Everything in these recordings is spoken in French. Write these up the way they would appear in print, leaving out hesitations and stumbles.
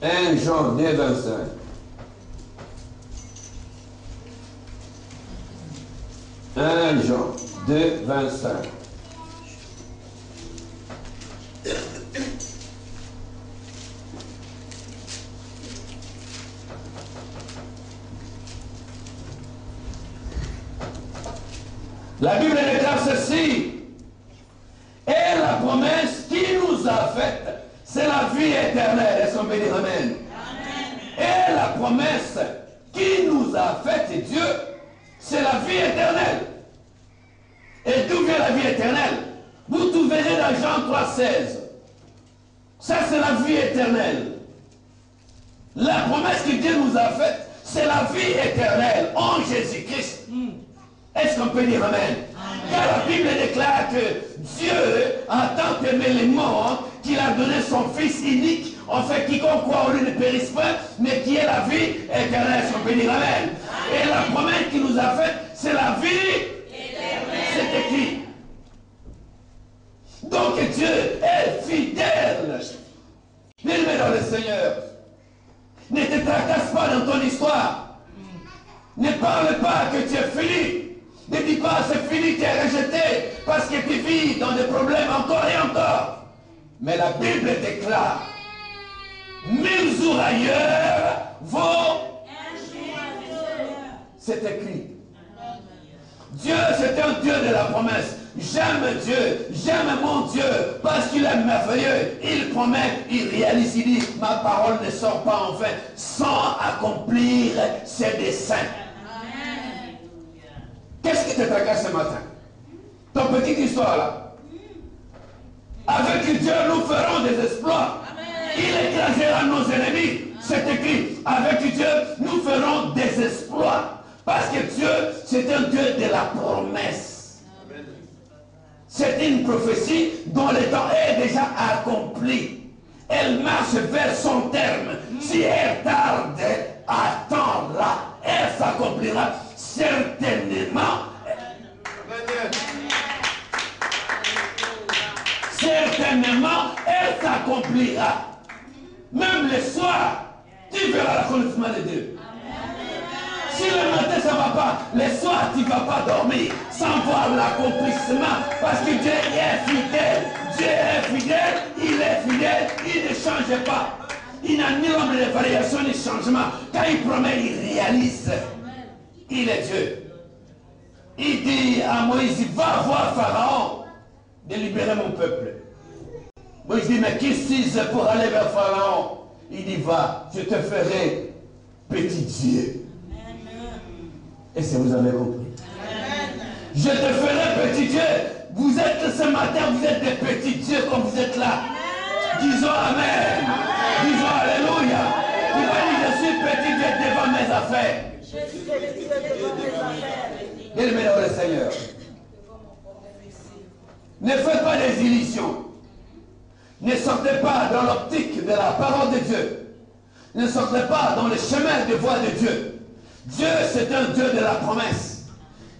1 Jean 2, 25. Jean 2, 25. La Bible déclare ceci. Et la promesse qui nous a faite, c'est la vie éternelle. Est-ce qu'on peut dire amen? Amen. Et la promesse qui nous a faite, Dieu, c'est la vie éternelle. Et d'où vient la vie éternelle? Vous trouverez dans Jean 3, 16. Ça, c'est la vie éternelle. La promesse que Dieu nous a faite, c'est la vie éternelle en Jésus-Christ. Est-ce qu'on peut dire amen? Amen? Car la Bible déclare que Dieu a tant aimé les morts qu'il a donné son Fils unique, en fait quiconque croit en lui ne périsse pas, mais qui est la vie éternelle. Est-ce qu'on peut dire amen? Et la promesse qu'il nous a faite, c'est la vie éternelle. C'est écrit. Donc Dieu est fidèle. Bien-aimé dans le Seigneur, ne te tracasse pas dans ton histoire. Ne parle pas que tu es fini. Ne dis pas c'est fini, tu es rejeté parce que tu vis dans des problèmes encore et encore. Mais la Bible déclare 1000 jours ailleurs vaut. C'est écrit. Dieu, c'est un Dieu de la promesse. J'aime Dieu, j'aime mon Dieu, parce qu'il est merveilleux. Il promet, il réalise, il dit, ma parole ne sort pas en vain, sans accomplir ses desseins. Qu'est-ce qui te tracasse ce matin? Ton petite histoire là. Avec Dieu, nous ferons des exploits. Il écrasera nos ennemis. C'est écrit. Avec Dieu, nous ferons des exploits. Parce que Dieu, c'est un Dieu de la promesse. C'est une prophétie dont le temps est déjà accompli. Elle marche vers son terme. Si elle tarde, attends-la. Elle s'accomplira certainement. Certainement, elle s'accomplira. Même le soir, tu verras l'accomplissement de Dieu. Si le matin ça ne va pas, le soir tu ne vas pas dormir sans voir l'accomplissement. Parce que Dieu est fidèle. Dieu est fidèle, il est fidèle, il ne change pas. Il n'a ni l'ombre de variation ni changement. Quand il promet, il réalise. Il est Dieu. Il dit à Moïse, va voir Pharaon de libérer mon peuple. Moïse dit, mais qui suis-je pour aller vers Pharaon? Il dit, va, je te ferai petit Dieu. Est-ce que vous avez compris? Je te ferai petit Dieu. Vous êtes ce matin, vous êtes des petits dieux comme vous êtes là. Disons Amen. Disons Alléluia. Tu vas dire, je suis petit Dieu devant mes affaires. Bien-aimé dans le Seigneur, ne faites pas des illusions. Ne sortez pas dans l'optique de la parole de Dieu. Ne sortez pas dans le chemin de voie de Dieu. Dieu, c'est un Dieu de la promesse.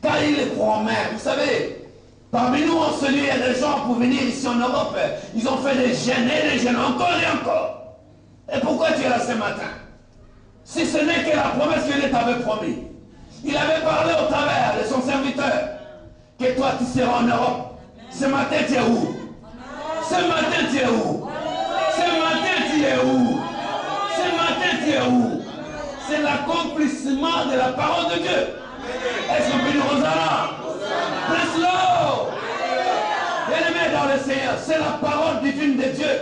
Car il promet, vous savez, parmi nous, on se lie à des gens pour venir ici en Europe. Ils ont fait des jeûnes et des jeûnes, encore et encore. Et pourquoi tu es là ce matin? Si ce n'est que la promesse qu'il t'avait promis. Il avait parlé au travers de son serviteur que toi tu seras en Europe. Ce matin tu es où? Ce matin tu es où? Ce matin tu es où? Ce matin tu es où? C'est l'accomplissement de la parole de Dieu. Est-ce qu'on peut dire Hosanna? Bless-le! Bien-aimé dans le Seigneur, c'est la parole divine de Dieu.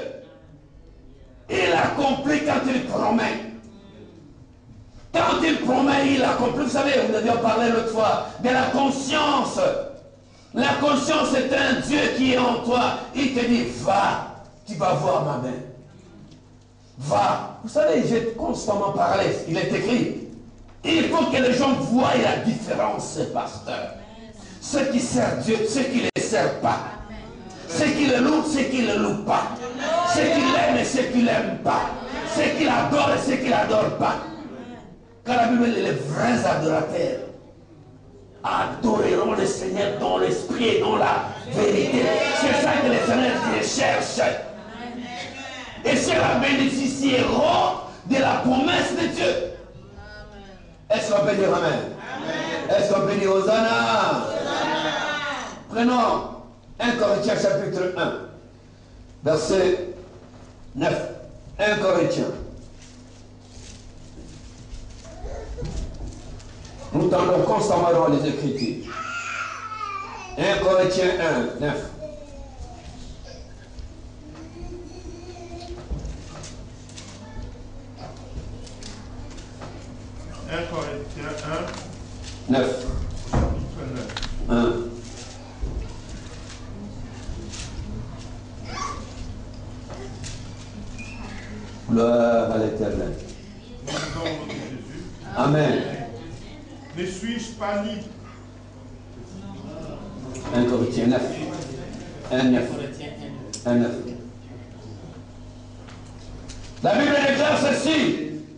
Il accomplit quand il promet. Quand il promet, il accomplit. Vous savez, nous avions parlé l'autre fois de la conscience. La conscience est un Dieu qui est en toi. Il te dit, va, tu vas voir ma main. Va. Vous savez, j'ai constamment parlé. Il est écrit. Il faut que les gens voient la différence, pasteur. Ceux qui servent Dieu, ceux qui ne le servent pas. Ceux qui le louent, ceux qui ne le louent pas. Ceux qui l'aiment et ceux qui ne l'aiment pas. Ceux qui l'adorent et ceux qui ne l'adorent pas. Car la Bible, les vrais adorateurs adoreront le Seigneur dans l'esprit et dans la vérité. C'est ça que le Seigneur cherche. Et ceux-là bénéficieront de la promesse de Dieu. Est-ce qu'on peut dire Amen? Est-ce qu'on peut dire Hosanna? Prenons 1 Corinthiens chapitre 1, verset 9. 1 Corinthiens. Nous tendons constamment dans les Écritures. 1 Corinthiens 1, 9. Corinthiens 1, 9. 1. Gloire à l'Éternel. Amen. Ne suis-je pas libre? 1 Corinthiens 9. 1, 9. 1, 9. La Bible déclare ceci.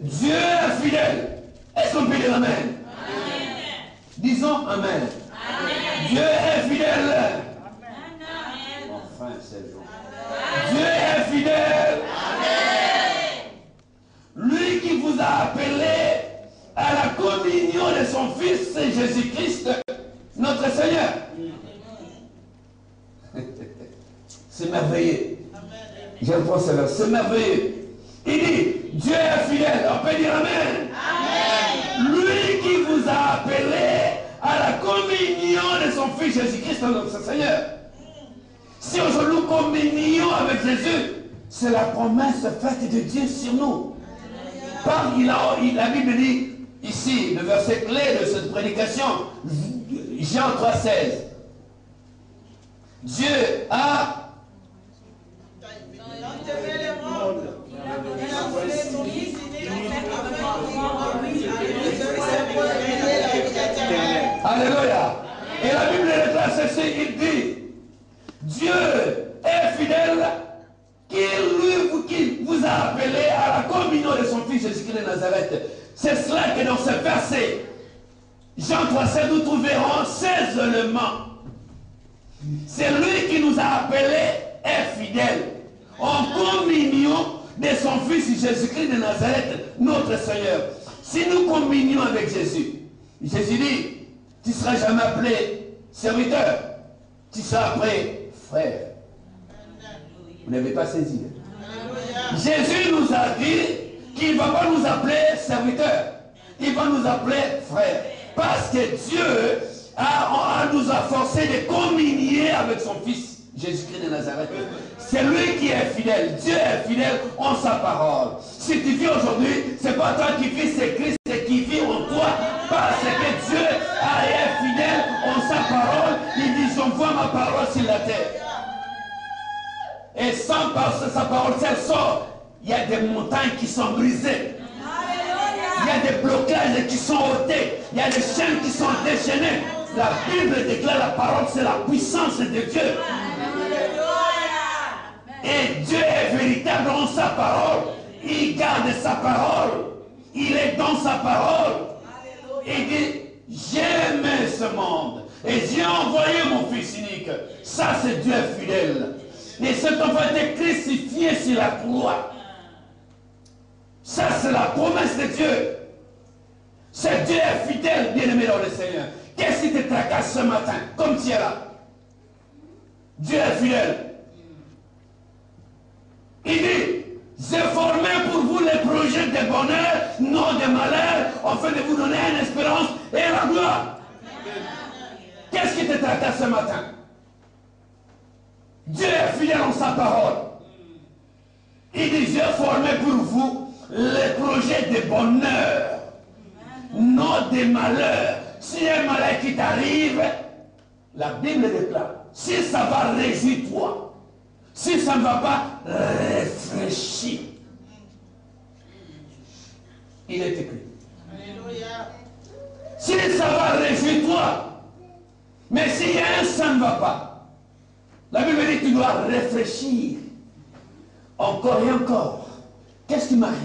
Dieu est fidèle. Est-ce qu'on peut dire Amen? Amen. Disons Amen. Amen. Dieu est fidèle. Amen. Enfin, c'est jour. Dieu est fidèle. Amen. Lui qui vous a appelé à la communion de son Fils, c'est Jésus-Christ, notre Seigneur. C'est merveilleux. Je reprends ce verset. C'est merveilleux. Il dit, Dieu est fidèle. On peut dire Amen. Amen. Lui qui vous a appelé à la communion de son Fils Jésus-Christ, notre Seigneur. Si aujourd'hui nous communions avec Jésus, c'est la promesse faite de Dieu sur nous. La Bible dit, ici, le verset clé de cette prédication, Jean 3,16. Dieu a Alléluia. Et la Bible déclare ceci, il dit, Dieu est fidèle, qui vous a appelé à la communion de son Fils Jésus-Christ de Nazareth. C'est cela que dans ce verset, Jean 3,16, nous trouverons 16 éléments. C'est lui qui nous a appelés est fidèle en communion de son Fils Jésus-Christ de Nazareth, notre Seigneur. Si nous communions avec Jésus, Jésus dit, tu ne seras jamais appelé serviteur, tu seras appelé frère. Vous n'avez pas saisi. Jésus nous a dit qu'il ne va pas nous appeler serviteur, il va nous appeler frère. Parce que Dieu nous a forcé de communier avec son Fils, Jésus-Christ de Nazareth. C'est lui qui est fidèle. Dieu est fidèle en sa parole. Si tu vis aujourd'hui, ce n'est pas toi qui vis, c'est Christ qui vit en toi. Parce que Dieu est fidèle en sa parole. Il dit, j'envoie ma parole sur la terre. Et sans sa parole, si elle sort, il y a des montagnes qui sont brisées. Il y a des blocages qui sont ôtés. Il y a des chaînes qui sont déchaînées. La Bible déclare la parole, c'est la puissance de Dieu. Et Dieu est véritable en sa parole. Il garde sa parole. Il est dans sa parole. Il dit, j'ai aimé ce monde. Et j'ai envoyé mon Fils unique. Ça, c'est Dieu fidèle. Et cet enfant était crucifié sur la croix. Ça, c'est la promesse de Dieu. C'est Dieu est fidèle, bien-aimé dans le Seigneur. Qu'est-ce qui te tracasse ce matin, comme tu es là? Dieu est fidèle. Il dit, j'ai formé pour vous les projets de bonheur, non de malheur, afin de vous donner une espérance et la gloire. Qu'est-ce qui te tracasse ce matin? Dieu est fidèle en sa parole. Il dit, j'ai formé pour vous les projets de bonheur, non de malheur. Si un malheur qui t'arrive, la Bible déclare, si ça va, réjouis-toi. Si ça ne va pas, réfléchis. Il est écrit. Alléluia. Si ça va, réjouis-toi. Mais si ça ne va pas, la Bible dit que tu dois réfléchir. Encore et encore. Qu'est-ce qui m'arrive?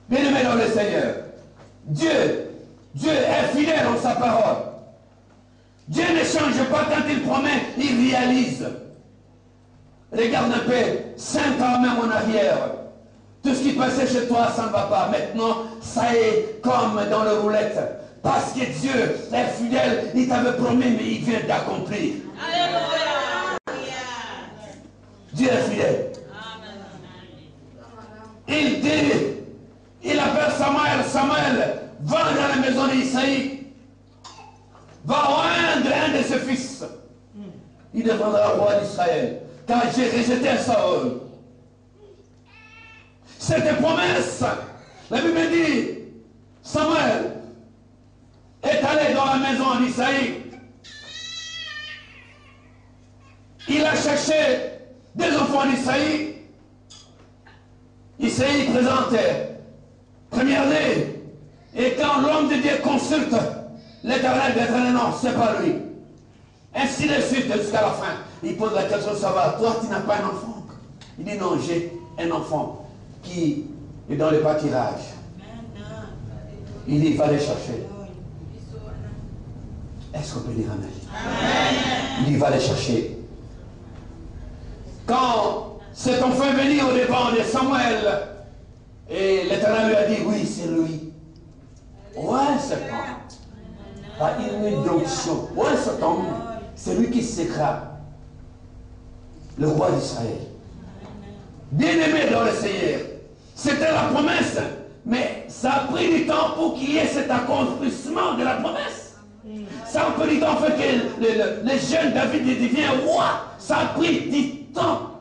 Bien-aimé dans le Seigneur, Dieu est fidèle en sa parole. Dieu ne change pas quand il promet, il réalise. Regarde un peu, 5 ans même en arrière, tout ce qui passait chez toi, ça ne va pas. Maintenant, ça est comme dans le roulette. Parce que Dieu est fidèle, il t'avait promis, mais il vient d'accomplir. Dieu est fidèle. Il dit, il appelle Samuel, Samuel, va dans la maison d'Isaïe, va oindre un de ses fils. Il deviendra roi d'Israël, car j'ai rejeté Saül. C'était promesse. La Bible dit, Samuel est allé dans la maison d'Isaïe. Il a cherché des enfants d'Isaïe. Isaïe présente première année. Et quand l'homme de Dieu consulte l'Éternel, non, c'est pas lui. Ainsi de suite jusqu'à la fin. Il pose la question, ça va, toi tu n'as pas un enfant? Il dit non, j'ai un enfant qui est dans le pâturage. Il dit, va les chercher. Est-ce qu'on peut dire amen? Il dit, va les chercher. Quand cet enfant est venu au départ de Samuel, et l'Éternel lui a dit, oui, c'est lui. Ouais, c'est pas. Pas une introduction. Ouais, cet homme, c'est lui qui sera le roi d'Israël. Bien-aimé dans le Seigneur, c'était la promesse, mais ça a pris du temps pour qu'il y ait cet accomplissement de la promesse. Ça a pris du temps pour que le jeune David devienne roi. Ça a pris du temps.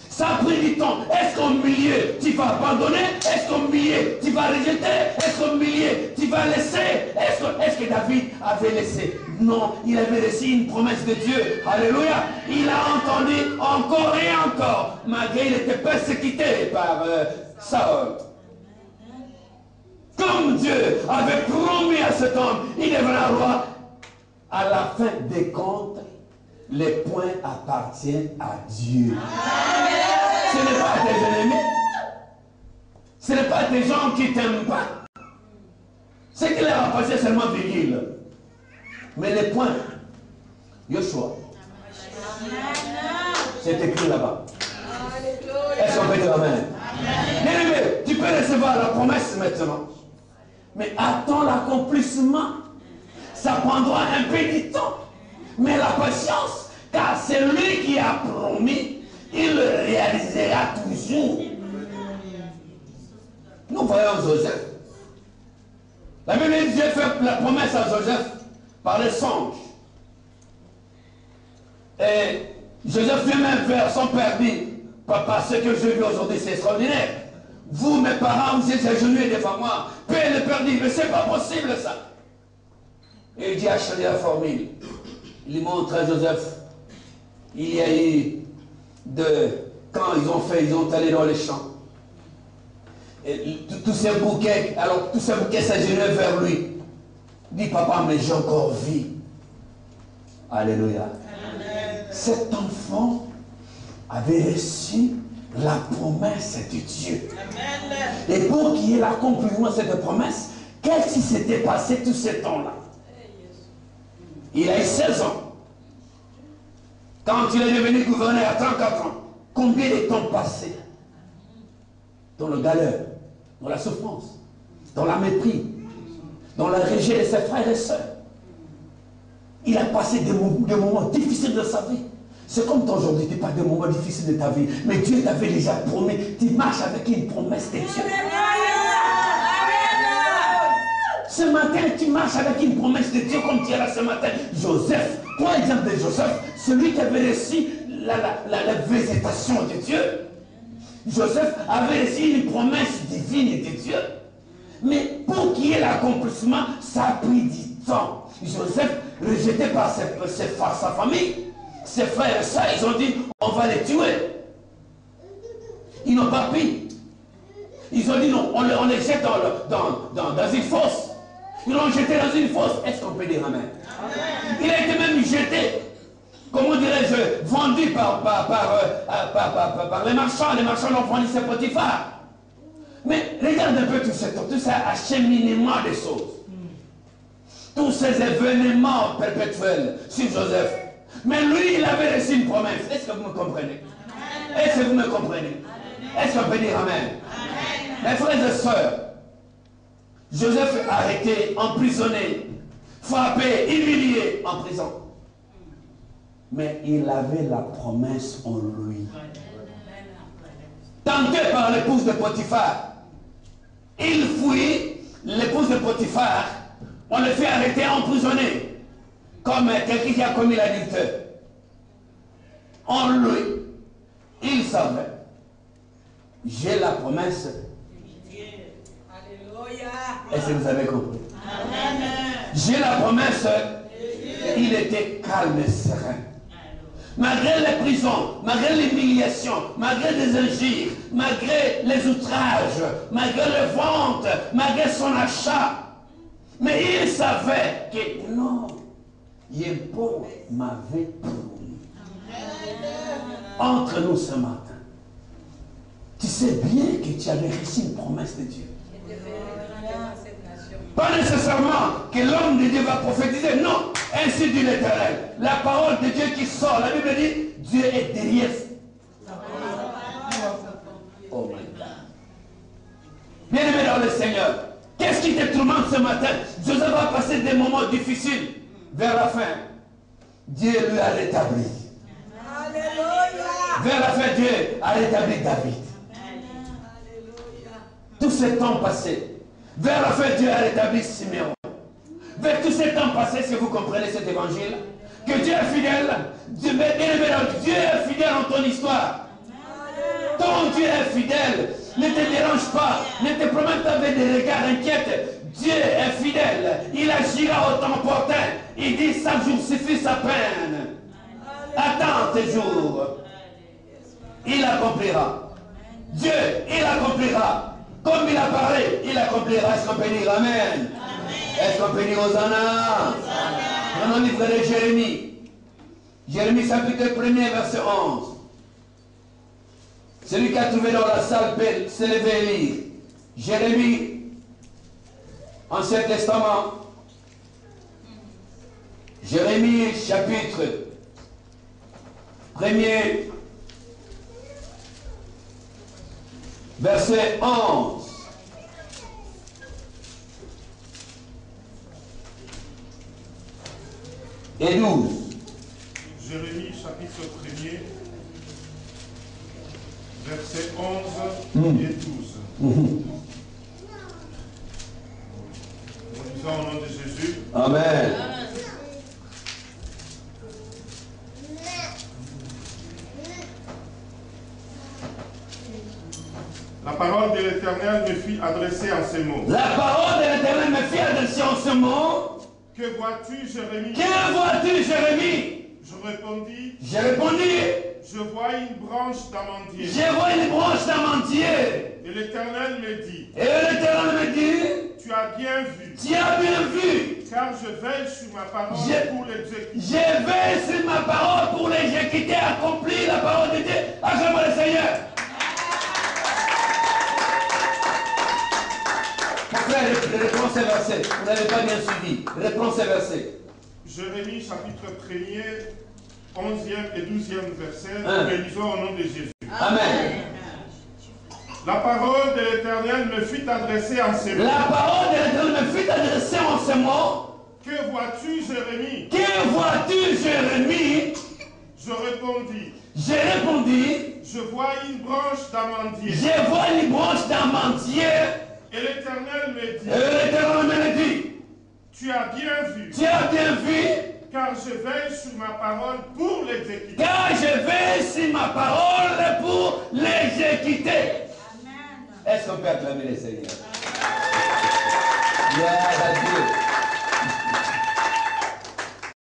Ça a pris du temps. Est-ce qu'au milieu, tu vas abandonner? Est-ce qu'au milieu, tu vas rejeter? Est-ce qu'au milieu, tu vas laisser? Est-ce que David avait laissé? Non, il avait laissé une promesse de Dieu. Alléluia. Il a entendu encore et encore, malgré qu'il était persécuté par Saül. Comme Dieu avait promis à cet homme, il deviendra roi. À la fin des comptes, les points appartiennent à Dieu. Ce n'est pas tes ennemis. Ce n'est pas des gens qui ne t'aiment pas. Ce qui leur appartient seulement virgule. Mais les points, Joshua, c'est écrit là-bas. Est-ce qu'on peut dire amen? Bien-aimé, tu peux recevoir la promesse maintenant. Mais attends l'accomplissement. Ça prendra un peu de temps. Mais la patience, car c'est lui qui a promis, il le réalisera toujours. Nous voyons Joseph. La Bible dit Dieu fait la promesse à Joseph par les songes. Et Joseph lui-même vers son père dit, papa, ce que je vis aujourd'hui, c'est extraordinaire. Vous, mes parents, vous êtes agenouillés devant moi. Père, le père dit, mais c'est pas possible ça. Et il dit, achetez la formule. Il montre à Joseph, il y a eu quand ils ont allé dans les champs. Et tous ces bouquets, alors tous ces bouquets s'agenouillaient vers lui. Il dit, papa, mais j'ai encore vie. Alléluia. Amen. Cet enfant avait reçu la promesse de Dieu. Amen. Et pour qu'il y ait l'accomplissement de cette promesse, qu'est-ce qui s'était passé tout ce temps-là? Il a eu 16 ans. Quand il est devenu gouverneur à 34 ans, combien de temps passé dans le galère, dans la souffrance, dans la mépris, dans le rejet de ses frères et sœurs? Il a passé des moments difficiles de sa vie. C'est comme aujourd'hui, tu pas des moments difficiles de ta vie, mais Dieu t'avait déjà promis, tu marches avec une promesse de Dieu. Ce matin, tu marches avec une promesse de Dieu comme tu es là ce matin. Joseph, prends l'exemple de Joseph, celui qui avait reçu la visitation de Dieu. Joseph avait reçu une promesse divine de Dieu. Mais pour qu'il y ait l'accomplissement, ça a pris du temps. Joseph, rejeté par sa famille, ses frères et sœurs, ils ont dit, on va les tuer. Ils n'ont pas pris. Ils ont dit, non, on les jette dans une fosse. Ils l'ont jeté dans une fosse. Est-ce qu'on peut dire amen? Il a été même jeté, comment dirais-je, vendu par les marchands. Les marchands l'ont vendu, c'est Potiphar. Mais regarde un peu tout ça, acheminement des choses. Tous ces événements perpétuels sur Joseph. Mais lui, il avait reçu une promesse. Est-ce que vous me comprenez? Est-ce que vous me comprenez? Est-ce qu'on peut dire Amen? Mes frères et sœurs, Joseph est arrêté, emprisonné, frappé, humilié en prison. Mais il avait la promesse en lui. Tenté par l'épouse de Potiphar, il fuit l'épouse de Potiphar, on le fait arrêter, emprisonner, comme quelqu'un qui a commis l'adultère. En lui, il savait, j'ai la promesse. Est-ce que vous avez compris? J'ai la promesse. Il était calme et serein. Malgré les prisons, malgré l'humiliation, malgré les injures, malgré les outrages, malgré les ventes, malgré son achat. Mais il savait que non, Yébo m'avait promis. Entre nous ce matin, tu sais bien que tu avais reçu une promesse de Dieu. Pas nécessairement que l'homme de Dieu va prophétiser, non. Ainsi dit l'Éternel. La parole de Dieu qui sort, la Bible dit, Dieu est derrière. Oh my God. Bien-aimé dans le Seigneur, qu'est-ce qui te tourmente ce matin? Joseph va passer des moments difficiles vers la fin. Dieu lui a rétabli. Alléluia. Vers la fin, Dieu a rétabli David. Alléluia. Tous ces temps passés, vers la fin, Dieu a rétabli Siméon. Vers tous ces temps passés, si vous comprenez cet évangile, que Dieu est fidèle, Dieu est fidèle en ton histoire. Ton Dieu est fidèle, ne te dérange pas, ne te promette avec des regards inquiets. Dieu est fidèle, il agira au temps opportun. Il dit, chaque jour suffit sa peine. Attends tes jours. Il accomplira. Dieu, il accomplira. Comme il a parlé, il accomplira. Est-ce qu'on peut dire Amen? Est-ce qu'on peut dire Hosanna? Prenons le livre de Jérémie. Jérémie chapitre 1er, verset 11. Celui qui a trouvé dans la salle peut se lever et lire. Jérémie, Ancien Testament. Jérémie chapitre 1er, verset 11. Et 12. Jérémie chapitre 1er, verset 11 et 12. Nous disons au nom de Jésus. Amen. La parole de l'Éternel me fit adresser en ces mots. La parole de l'Éternel me fit adresser en ce mot. Que vois-tu, Jérémie? Que vois-tu, Jérémie? Je répondis. J'ai répondu. Je vois une branche d'amandier. Je vois une branche d'amandier. Et l'Éternel me dit. Et l'Éternel me dit. Tu as bien vu. Tu as bien vu. Car je veille sur ma parole pour l'exécuter. Je veille sur ma parole pour l'exécuter, accomplir la parole de Dieu. Acclamons le Seigneur. Mon frère, reprends ces versets. Vous n'avez pas bien suivi. Reprends ces versets. Jérémie chapitre 1er, 11e et 12e verset. Nous lisons au nom de Jésus. Amen. La parole de l'Éternel me fit adresser en ces mots. La parole de l'Éternel me fit adresser en ces mots. Que vois-tu, Jérémie? Que vois-tu, Jérémie? Je répondis. J'ai répondu. Je vois une branche d'amandier. Je vois une branche d'amandier. Et l'Éternel me dit. Et l'Éternel me dit. Tu as bien vu. Tu as bien vu. Car je veille sur ma parole pour l'exécuter. Car je veille sur ma parole pour l'exécuter. Est-ce qu'on peut acclamer le Seigneur?